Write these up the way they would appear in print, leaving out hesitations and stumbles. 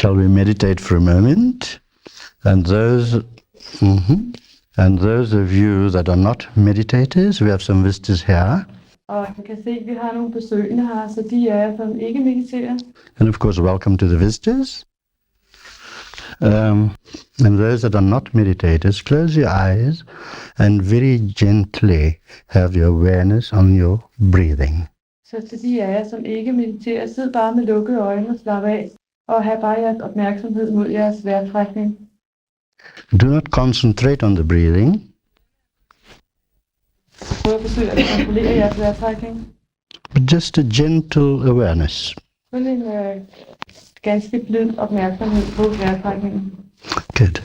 Shall we meditate for a moment? And those of you that are not meditators, we have some visitors here. Og jeg kan se, at vi har nogle besøgende her, så de er som ikke mediterer. And of course, welcome to the visitors. And those that are not meditators, close your eyes and very gently have your awareness on your breathing. Så til de af jer, som ikke mediterer, sid bare med lukkede øjne og slap af, og have bare jeres opmærksomhed mod jeres vejrtrækning. Do not concentrate on the breathing. Prøv at forsøge at kontrollere jeres vejrtrækning. But just a gentle awareness. Kun en ganske blid opmærksomhed på vejrtrækningen. Good.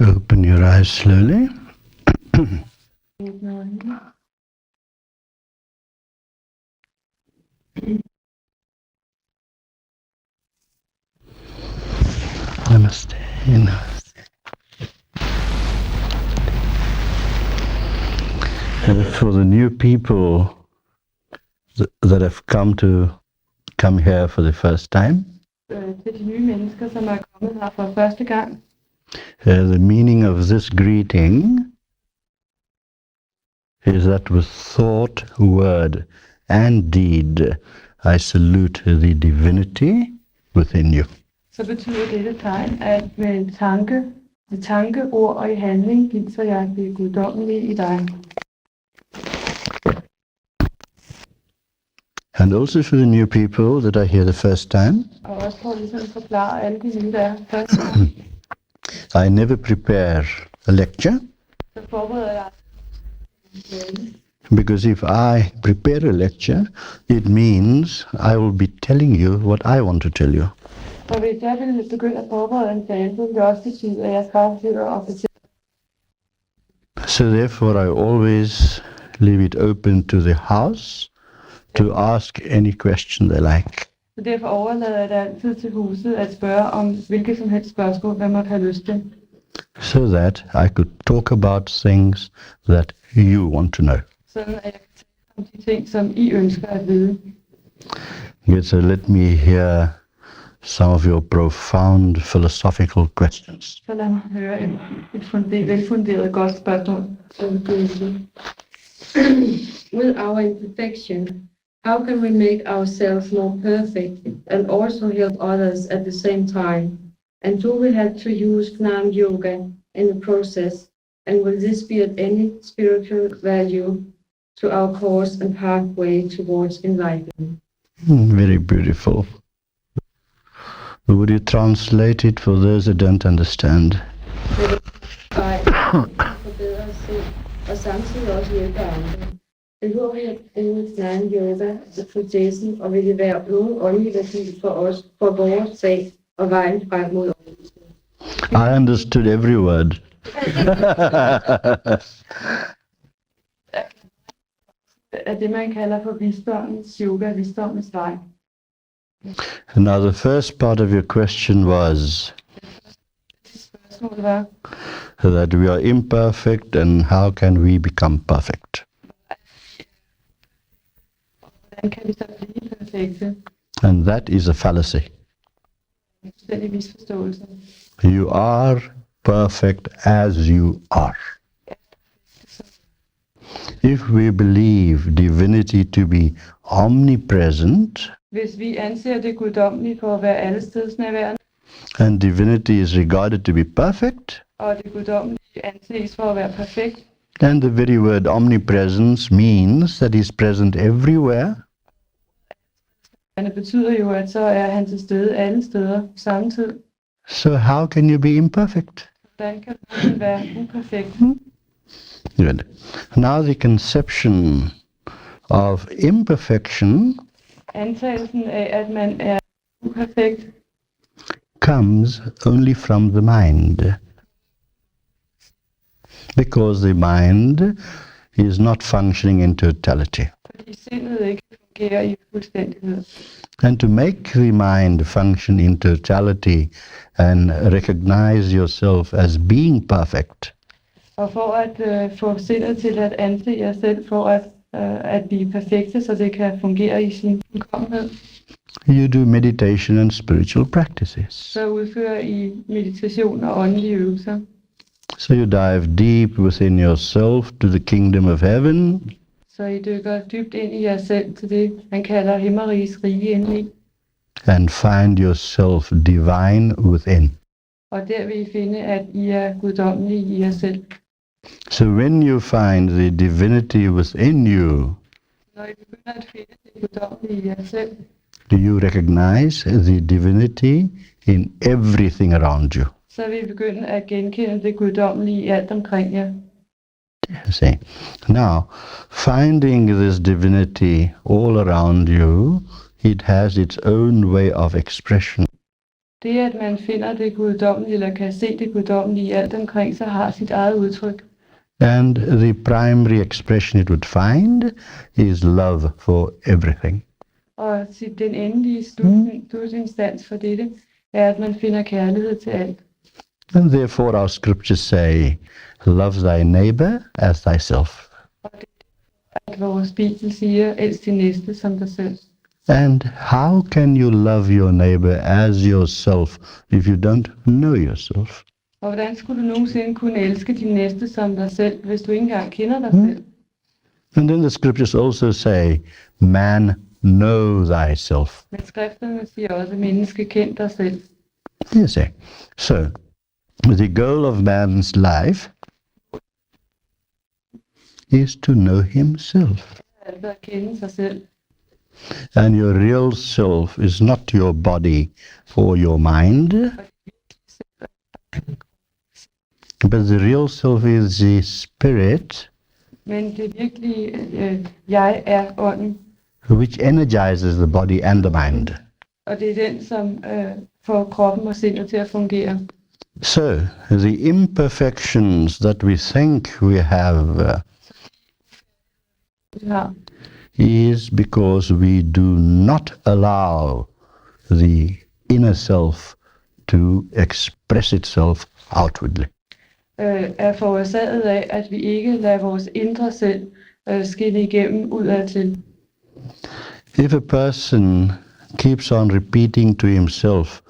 Open your eyes slowly. Namaste. Namaste. For the new people that have come here for the first time, Til de nye mennesker, som er kommet her for første gang. The meaning of this greeting is that with thought, word, and deed, I salute the divinity within you. Så betyder dette tegn, at med tanke, ord og i handling hilser jeg det guddommelige i dig. And also for the new people that are here the first time, Og også for ligesom at forklare alle de nye, der er første gang. I never prepare a lecture, Så forbereder jeg because if I prepare a lecture, it means I will be telling you what I want to tell you. For hvis jeg vil begynde at forberede en tale, så vil det også betyde, at jeg skal sidde og fortælle. So therefore I always leave it open to the house to ask any question they like. Så derfor overlader jeg det altid til huset at spørge om hvilket som helst spørgsmål, hvad man har lyst til. So that I could talk about things that you want to know. Sådan at jeg kan tale om de ting, som I ønsker at vide. Good, so let me hear some of your profound philosophical questions. Så lad mig høre et velfunderet godt spørgsmål. With our imperfection, how can we make ourselves more perfect and also help others at the same time? And do we have to use Gnana Yoga in the process? And will this be of any spiritual value to our course and pathway towards enlightenment? Very beautiful. Would you translate it for those who don't understand? Vej, forbedre os selv, og samtidig også hjælpe andre. Behøver vi at bruge Gnana Yoga til processen, og vil det være nogen åndelig værdi for os, for vores sag og vejen frem mod overlevelse? I understood every word. Er det, man kalder for visdommens yoga, visdommens vej. Now the first part of your question was Spørgsmålet var, that we are imperfect and how can we become perfect? hvordan kan vi så blive perfekte? And that is a fallacy. En fuldstændig misforståelse. You are perfect as you are. If we believe divinity to be omnipresent, Hvis vi anser det guddommelige for at være allestedsnærværende, and divinity is regarded to be perfect, og det guddommelige anses for at være perfekt, then the very word omnipresence means that he's present everywhere, det betyder jo, at så er han til stede alle steder på samme tid. so how can you be imperfect? Hvordan kan man være uperfekt? Good. Now the conception of imperfection Antagelsen af, at man er uperfekt, comes only from the mind, because the mind is not functioning in totality. fordi sindet ikke fungerer i fuldstændighed. And to make the mind function in totality and recognize yourself as being perfect, Og for at få sindet til at anse jer selv for at blive perfekte, så det kan fungere i sin fuldkommenhed, you do meditation and spiritual practices. så udfører I meditation og åndelige øvelser. So you dive deep within yourself to the kingdom of heaven, Så I dykker dybt ind i jer selv til det, han kalder himmerigets rige indeni. and find yourself divine within. Og der vil I finde, at I er guddommelige i jer selv. So when you find the divinity within you, Når I begynder at finde det guddommelige i jer selv, do you recognize the divinity in everything around you? så vil I begynde at genkende det guddommelige i alt omkring jer. See. Now, finding this divinity all around you, it has its own way of expression. Det, at man finder det guddommelige, eller kan se det guddommelige i alt omkring sig, har sit eget udtryk. And the primary expression it would find is love for everything. Og den endelige slutinstans for dette er, at man finder kærlighed til alt. And therefore our scriptures say, love thy neighbor as thyself. Og det er, at vores Bibel siger, elsk din næste som dig selv. And how can you love your neighbor as yourself if you don't know yourself? Og hvordan skulle du nogensinde kunne elske din næste som dig selv, hvis du ikke engang kender dig selv? And then the scriptures also say, man, know thyself. Men skrifterne siger også, at menneske kend dig selv. You see. So, the goal of man's life is to know himself. Altså at kende sig selv. And your real self is not your body or your mind, but the real self is the spirit Men det virkelige jeg er ånden, which energizes the body and the mind. og det er den, som får kroppen og sindet til at fungere. So, the imperfections that we think we have Vi har. is because we do not allow the inner self to express itself outwardly. Er forårsaget af, at vi ikke lader vores indre selv skinne igennem udadtil. If a person keeps on repeating to himself,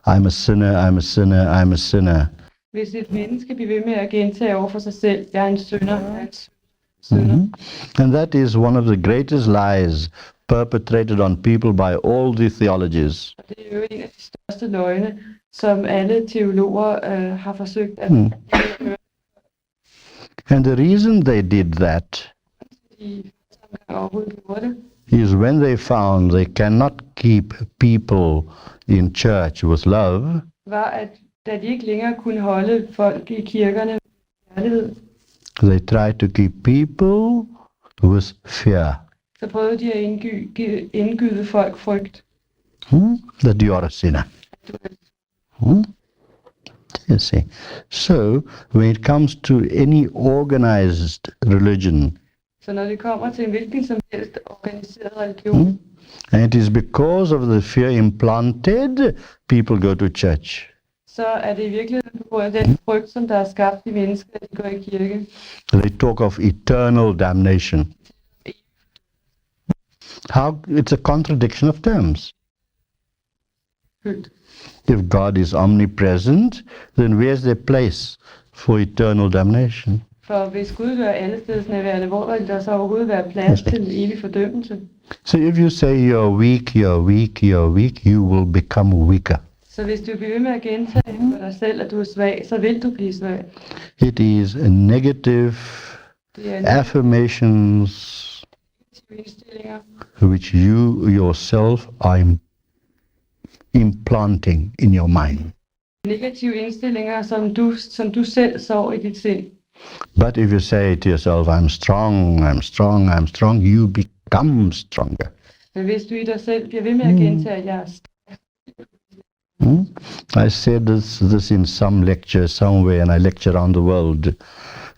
I'm a sinner, I'm a sinner, I'm a sinner, Hvis et menneske bliver ved med at gentage over for sig selv, jeg er en synder, jeg er en synder. and that is one of the greatest lies perpetrated on people by all the theologies. Og det er jo en af de største løgne, som alle teologer har forsøgt at And the reason they did that de overhovedet gjorde det, is when they found they cannot keep people in church with love, var, at da de ikke længere kunne holde folk i kirkerne med kærlighed, they tried to keep people with fear. så prøvede de at indgyde folk frygt. That you are a sinner. You see. So, when it comes to any organized religion, Så når det kommer til en hvilken som helst organiseret religion, and it is because of the fear implanted, people go to church. så er det i virkeligheden på grund af den frygt, som der er skabt i mennesker, at de går i kirke. They talk of eternal damnation. How? It's a contradiction of terms. Fyldt. If God is omnipresent, then where's the place for eternal damnation? For hvis Gud gør alle stedsnærværende, hvor vil der så overhovedet være plads til evig fordømmelse? So if you say you're weak, you're weak, you're weak, you will become weaker. Så hvis du bliver ved med at gentage for dig selv, at du er svag, så vil du blive svag. It is a negative Det er affirmations negative indstillinger, which you yourself are implanting in your mind. negative indstillinger, som du selv sår i dit sind. But if you say to yourself, I'm strong, I'm strong, I'm strong, you become stronger. Men hvis du i dig selv bliver ved med at gentage, at jeg er stærk, I said this in some lecture somewhere, and I lecture around the world.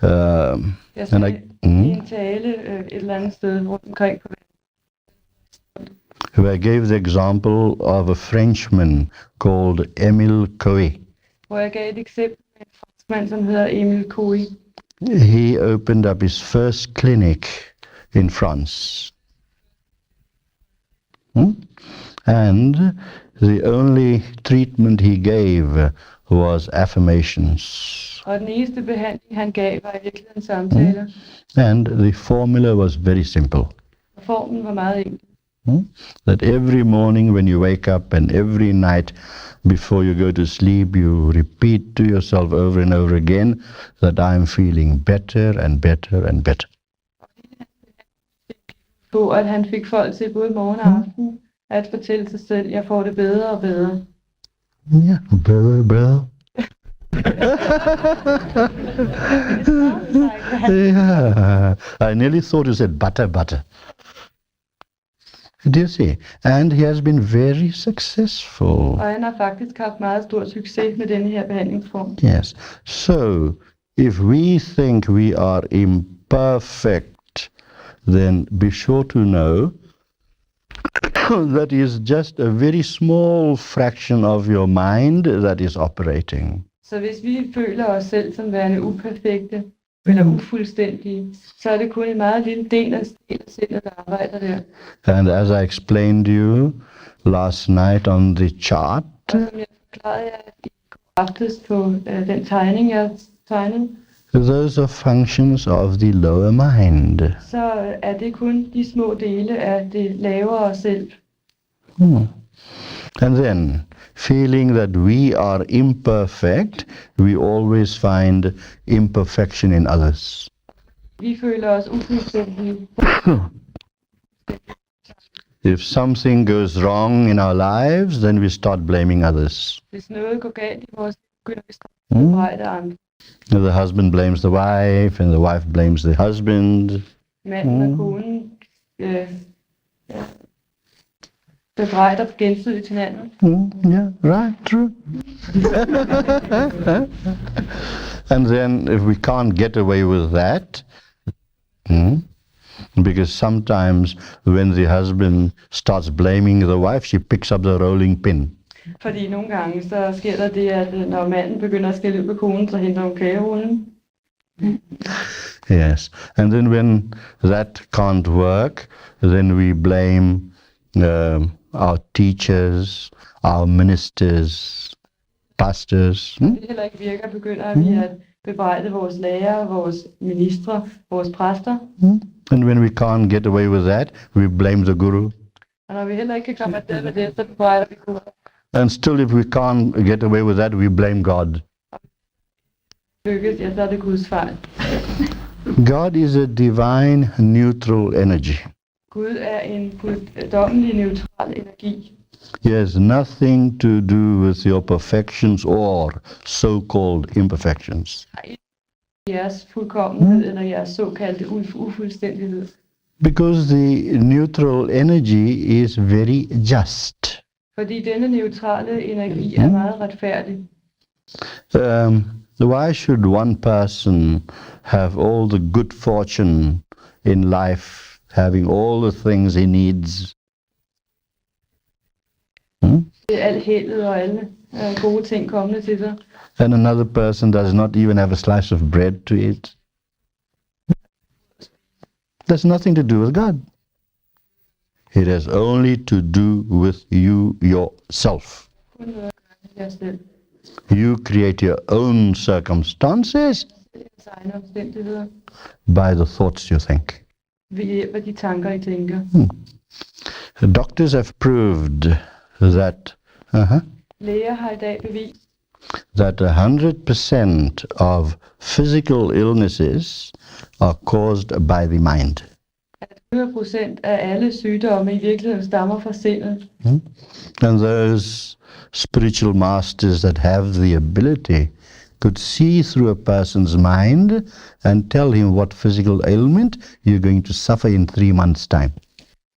jeg And sagde i en tale et eller andet sted rundt omkring på verden, where I gave the example of a Frenchman called Emile Coué. hvor jeg gav et eksempel med en franskmand, som hedder Emile Coué. He opened up his first clinic in France. And the only treatment he gave was affirmations. Og den eneste behandling, han gav, var i virkeligheden samtaler. And the formula was very simple. Og formen var meget enkel. That every morning when you wake up and every night before you go to sleep, you repeat to yourself over and over again that I'm feeling better and better and better. På at han fik folk til både morgen og aften at fortælle sig selv, jeg får det bedre og bedre. Yeah, better. Yeah, I nearly thought you said butter. Do you see? And he has been very successful. Og han har faktisk haft meget stor succes med denne her behandlingsform. Yes. So, if we think we are imperfect, then be sure to know that is just a very small fraction of your mind that is operating. Så hvis vi føler os selv som værende uperfekte eller ufuldstændige, så er det kun en meget lille del af sindet, der arbejder der. And as I explained to you last night on the chart, Og som jeg forklarede jer i går aftes på den tegning, jeg tegnede, those are functions of the lower mind. så er det kun de små dele af det lavere selv. And then, feeling that we are imperfect, we always find imperfection in others. Vi føler os ufuldstændige. If something goes wrong in our lives, then we start blaming others. Hvis noget går galt i vores liv, begynder vi straks at bebrejde andre. The husband blames the wife, and the wife blames the husband. Manden og konen bebrejder gensidigt hinanden. Yeah, right, true. And then if we can't get away with that, because sometimes when the husband starts blaming the wife, she picks up the rolling pin. Fordi nogle gange så sker der det, at når manden begynder at skælde ud på konen, så henter hun kagerullen. Yes, and then when that can't work, then we blame our teachers, our ministers, pastors. Det heller ikke virker, begynder vi at bebrejde vores lærere, vores ministre, vores præster. And when we can't get away with that, we blame the guru. Og når vi heller ikke kan komme afsted med det, så bebrejder vi Gud. And still, if we can't get away with that, we blame God. Lykkes, ja, så er det Guds fejl. God is a divine neutral energy. Gud er en guddommelig neutral energi. He has nothing to do with your perfections or so-called imperfections. Jeres fuldkommenhed eller jeres såkaldte ufuldstændighed. Because the neutral energy is very just. Fordi denne neutrale energi er meget retfærdig. Why should one person have all the good fortune in life, having all the things he needs? Det er alt heldet og alle gode ting kommende til sig. And another person does not even have a slice of bread to eat. There's nothing to do with God. It has only to do with you yourself. Kun noget at gøre med jer selv. You create your own circumstances Jeres egne omstændigheder. by the thoughts you think. Ved hjælp af de tanker, I tænker. Doctors have proved that Læger har i dag bevist, that 100% of physical illnesses are caused by the mind. at 100% af alle sygdomme i virkeligheden stammer fra sindet. And those spiritual masters that have the ability could see through a person's mind and tell him what physical ailment you're going to suffer in 3 months' time.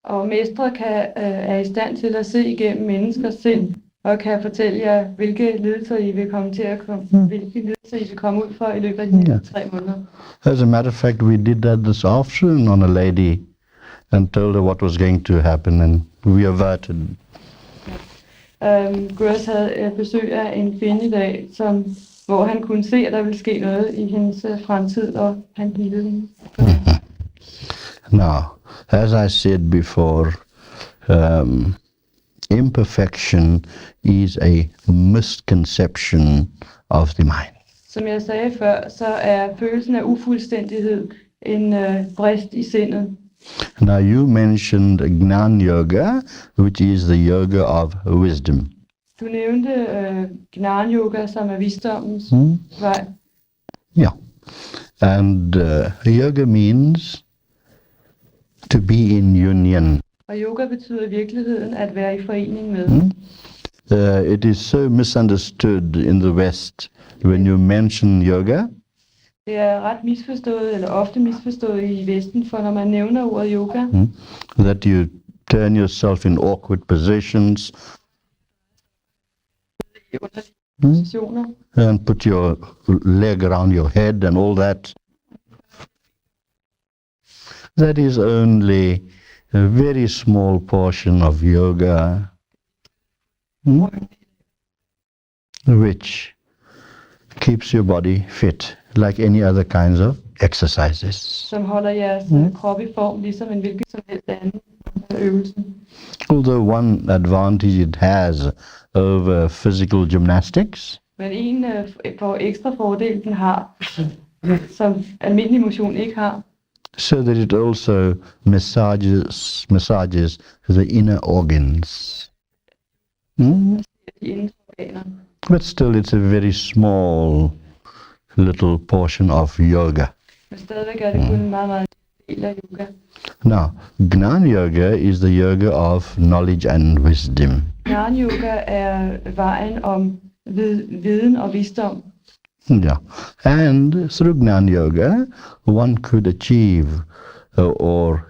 Og mestre er i stand til at se igennem menneskers sind, og kan fortælle jer, hvilke lidelser I vil komme til at hvilke lidelser I vil komme ud for i løbet af de næste 3 måneder. As a matter of fact, we did that this afternoon on a lady and told her what was going to happen, and we averted. Gurs havde besøg af en kvinde i dag, hvor han kunne se, at der ville ske noget i hendes fremtid, og han hilede hende. Now, as I said before, imperfection is a misconception of the mind. Som jeg sagde før, så er følelsen af ufuldstændighed en brist i sindet. Now, you mentioned Gnan Yoga, which is the yoga of wisdom. Du nævnte Gnana Yoga, som er visdommens vej. Yeah. And yoga means to be in union. Og yoga betyder i virkeligheden at være i forening med. It is so misunderstood in the West when you mention yoga. Det er ret misforstået, eller ofte misforstået i Vesten, for når man nævner ordet yoga, That you turn yourself in awkward positions i underlige positioner, and put your leg around your head and all that. That is only a very small portion of yoga, which keeps your body fit like any other kinds of exercises. som holder jeres krop i form, ligesom en hvilken som helst anden øvelse. Although one advantage it has over physical gymnastics Men en ekstra fordel, den har, som almindelig motion ikke har, so that it also massages the inner organs. de indre organer. But still, it's a very small little portion of yoga. Men stadigvæk er det kun en meget, meget del af yoga. Now, Gnana Yoga is the yoga of knowledge and wisdom. Gnana Yoga er vejen om viden og visdom. Yeah. And through Gnana Yoga, one could achieve or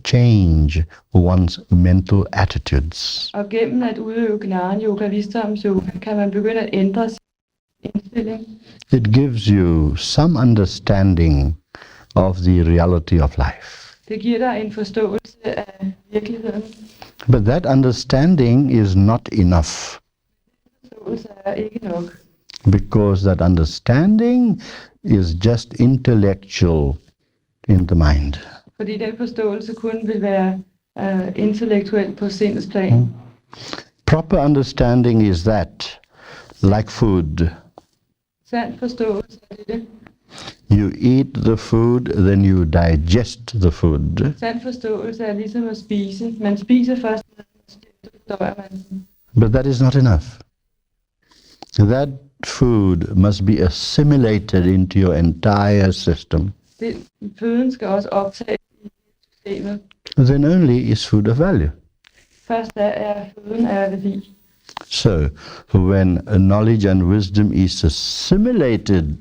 change one's mental attitudes. Og gennem at udøve Gnana Yoga, visdoms yoga, kan man begynde at ændre sin indstilling. It gives you some understanding of the reality of life. Det giver dig en forståelse af virkeligheden. But that understanding is not enough, Forståelse er ikke nok. because that understanding is just intellectual in the mind. Fordi den forståelse kun vil være intellektuel på sindets plan. Proper understanding is that, like food, Sand forståelse er det. you eat the food, then you digest the food. Sand forståelse er ligesom at spise. Man spiser først, så fordøjer man den. But that is not enough. That food must be assimilated into your entire system. Føden skal også optages i systemet. then only is food of value. Først da er føden af værdi. So, when knowledge and wisdom is assimilated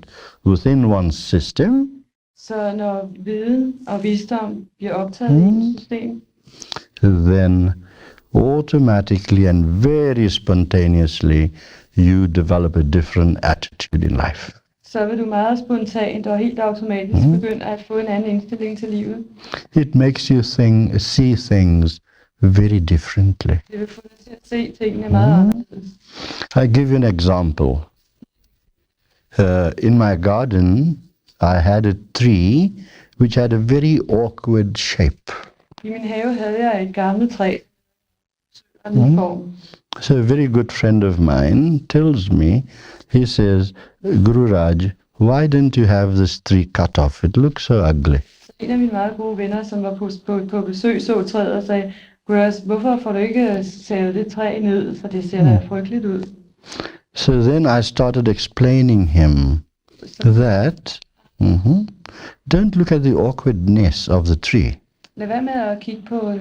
within one's system, Så når viden og visdom bliver optaget i et system, then automatically and very spontaneously you develop a different attitude in life. så vil du meget spontant og helt automatisk begynde at få en anden indstilling til livet. It makes you see things very differently. Det vil få dig til at se tingene meget anderledes. I give you an example. In my garden, I had a tree which had a very awkward shape. I min have havde jeg et gammelt træ, form. So a very good friend of mine tells me, he says, Guru Raj, why didn't you have this tree cut off? It looks so ugly. En af mine meget gode venner, som var på besøg, så træet og sagde, Guru, hvorfor får du ikke savet det træ ned, for det ser da frygteligt ud. So then I started explaining him that don't look at the awkwardness of the tree. Lad være med at kigge på